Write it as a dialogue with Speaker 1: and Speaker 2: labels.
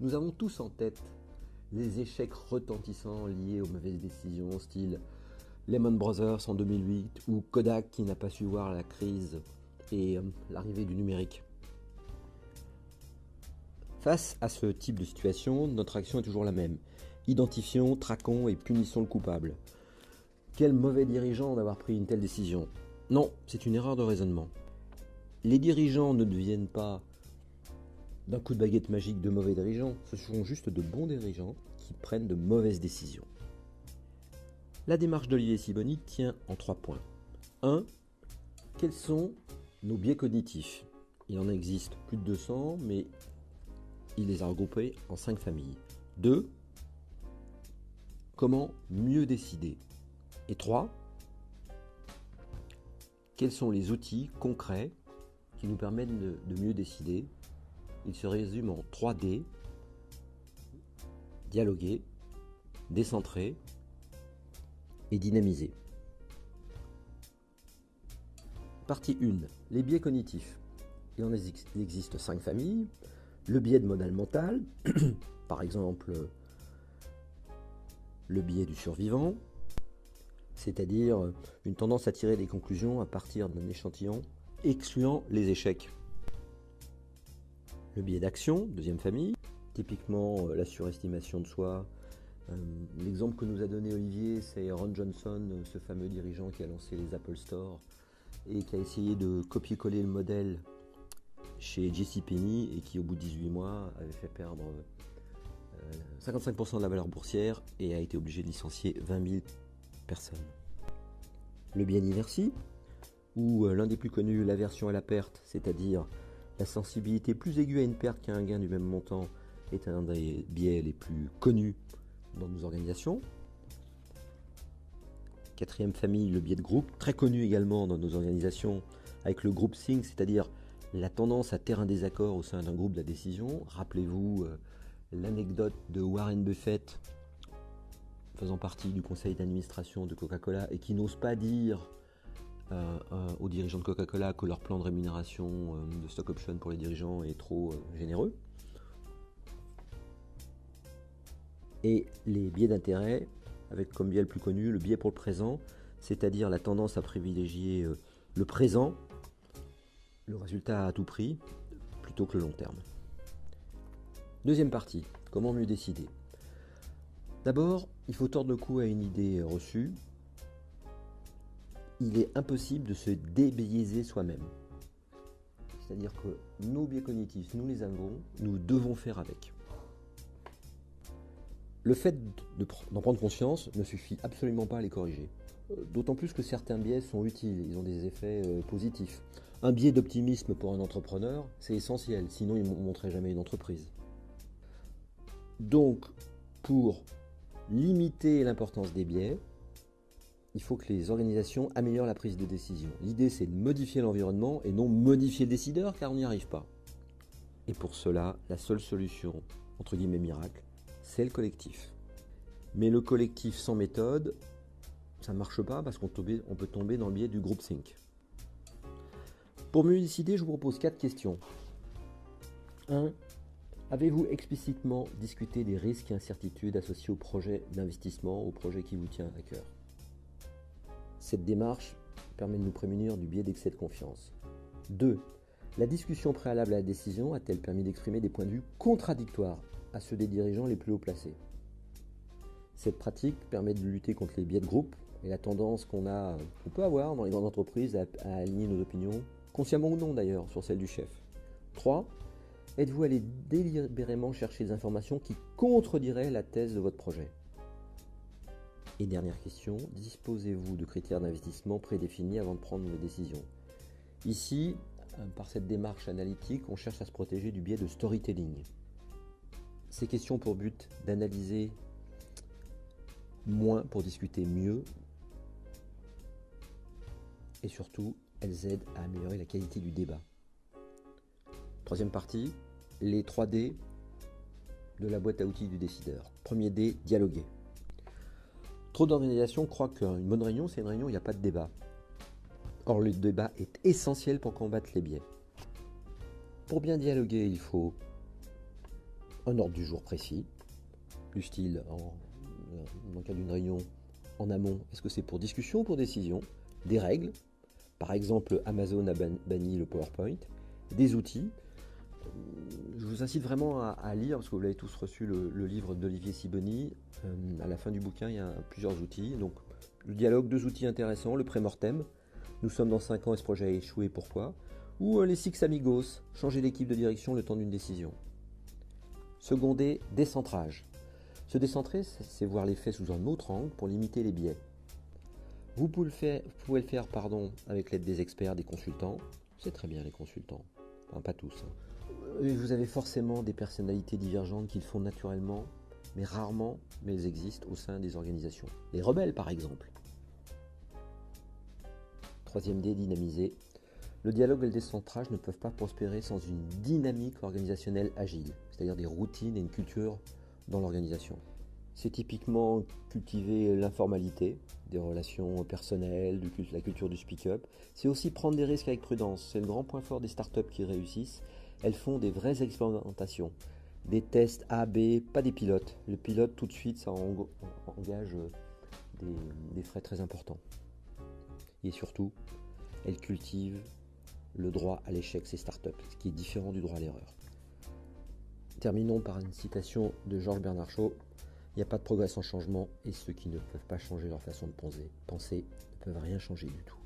Speaker 1: Nous avons tous en tête les échecs retentissants liés aux mauvaises décisions, style Lehman Brothers en 2008 ou Kodak qui n'a pas su voir la crise et l'arrivée du numérique. Face à ce type de situation, notre action est toujours la même. Identifions, traquons et punissons le coupable. Quel mauvais dirigeant d'avoir pris une telle décision? Non, c'est une erreur de raisonnement. Les dirigeants ne deviennent pas d'un coup de baguette magique de mauvais dirigeants, ce sont juste de bons dirigeants qui prennent de mauvaises décisions. La démarche d'Olivier Sibony tient en 3 points. 1. Quels sont nos biais cognitifs? Il en existe plus de 200, mais il les a regroupés en 5 familles. 2. Comment mieux décider? Et 3. Quels sont les outils concrets qui nous permettent de mieux décider? Il se résume en 3D: dialoguer, décentrer et dynamiser. Partie 1. Les biais cognitifs. Il en existe 5 familles. Le biais de modèle mental, par exemple le biais du survivant, c'est-à-dire une tendance à tirer des conclusions à partir d'un échantillon excluant les échecs. Le biais d'action, deuxième famille, typiquement la surestimation de soi. L'exemple que nous a donné Olivier, c'est Ron Johnson, ce fameux dirigeant qui a lancé les Apple Store et qui a essayé de copier-coller le modèle chez JCPenney et qui, au bout de 18 mois, avait fait perdre 55% de la valeur boursière et a été obligé de licencier 20 000 personnes. Le biais d'inertie, ou l'un des plus connus, l'aversion à la perte, c'est-à-dire la sensibilité plus aiguë à une perte qu'à un gain du même montant, est un des biais les plus connus dans nos organisations. Quatrième famille, le biais de groupe, très connu également dans nos organisations, avec le group think, c'est-à-dire la tendance à taire un désaccord au sein d'un groupe de la décision. Rappelez-vous l'anecdote de Warren Buffett, faisant partie du conseil d'administration de Coca-Cola et qui n'ose pas dire aux dirigeants de Coca-Cola que leur plan de rémunération de stock option pour les dirigeants est trop généreux. Et les biais d'intérêt, avec comme biais le plus connu, le biais pour le présent, c'est-à-dire la tendance à privilégier le présent, le résultat à tout prix, plutôt que le long terme. Deuxième partie, comment mieux décider? D'abord, il faut tordre le cou à une idée reçue. Il est impossible de se débiaiser soi-même. C'est-à-dire que nos biais cognitifs, nous les avons, nous devons faire avec. Le fait d'en prendre conscience ne suffit absolument pas à les corriger. D'autant plus que certains biais sont utiles, ils ont des effets positifs. Un biais d'optimisme pour un entrepreneur, c'est essentiel, sinon il ne monterait jamais une entreprise. Donc, pour limiter l'importance des biais, il faut que les organisations améliorent la prise de décision. L'idée, c'est de modifier l'environnement et non modifier le décideur, car on n'y arrive pas. Et pour cela, la seule solution, entre guillemets miracle, c'est le collectif. Mais le collectif sans méthode, ça ne marche pas parce qu'on peut tomber dans le biais du group think. Pour mieux décider, je vous propose 4 questions. 1. Avez-vous explicitement discuté des risques et incertitudes associés au projet d'investissement, au projet qui vous tient à cœur? Cette démarche permet de nous prémunir du biais d'excès de confiance. 2. La discussion préalable à la décision a-t-elle permis d'exprimer des points de vue contradictoires à ceux des dirigeants les plus haut placés? Cette pratique permet de lutter contre les biais de groupe et la tendance qu'on peut avoir dans les grandes entreprises à aligner nos opinions, consciemment ou non d'ailleurs, sur celles du chef. 3. Êtes-vous allé délibérément chercher des informations qui contrediraient la thèse de votre projet? Et dernière question, disposez-vous de critères d'investissement prédéfinis avant de prendre une décision? Ici, par cette démarche analytique, on cherche à se protéger du biais de storytelling. Ces questions ont pour but d'analyser moins pour discuter mieux. Et surtout, elles aident à améliorer la qualité du débat. Troisième partie, les 3 D de la boîte à outils du décideur. Premier D, dialoguer. Trop d'organisations croient qu'une bonne réunion, c'est une réunion où il n'y a pas de débat. Or, le débat est essentiel pour combattre les biais. Pour bien dialoguer, il faut un ordre du jour précis, du style, dans le cas d'une réunion en amont, est-ce que c'est pour discussion ou pour décision, des règles, par exemple Amazon a banni le PowerPoint, des outils. Je vous incite vraiment à lire, parce que vous l'avez tous reçu, le livre d'Olivier Sibony. À la fin du bouquin, il y a plusieurs outils. Donc, le dialogue, 2 outils intéressants, le pré-mortem, nous sommes dans 5 ans et ce projet a échoué, pourquoi? Ou les Six Amigos, changer d'équipe de direction le temps d'une décision. Secondé, décentrage. Se décentrer, c'est voir les faits sous un autre angle pour limiter les biais. Vous pouvez le faire avec l'aide des experts, des consultants. C'est très bien les consultants, enfin, pas tous. Vous avez forcément des personnalités divergentes qui le font naturellement, mais rarement, mais elles existent au sein des organisations. Les rebelles, par exemple. 3e D, dynamiser. Le dialogue et le décentrage ne peuvent pas prospérer sans une dynamique organisationnelle agile, c'est-à-dire des routines et une culture dans l'organisation. C'est typiquement cultiver l'informalité, des relations personnelles, la culture du speak-up. C'est aussi prendre des risques avec prudence. C'est le grand point fort des startups qui réussissent. Elles font des vraies expérimentations, des tests A, B, pas des pilotes. Le pilote, tout de suite, ça engage des frais très importants. Et surtout, elles cultivent le droit à l'échec, ces startups, ce qui est différent du droit à l'erreur. Terminons par une citation de Georges Bernard Shaw. Il n'y a pas de progrès sans changement, et ceux qui ne peuvent pas changer leur façon de penser ne peuvent rien changer du tout.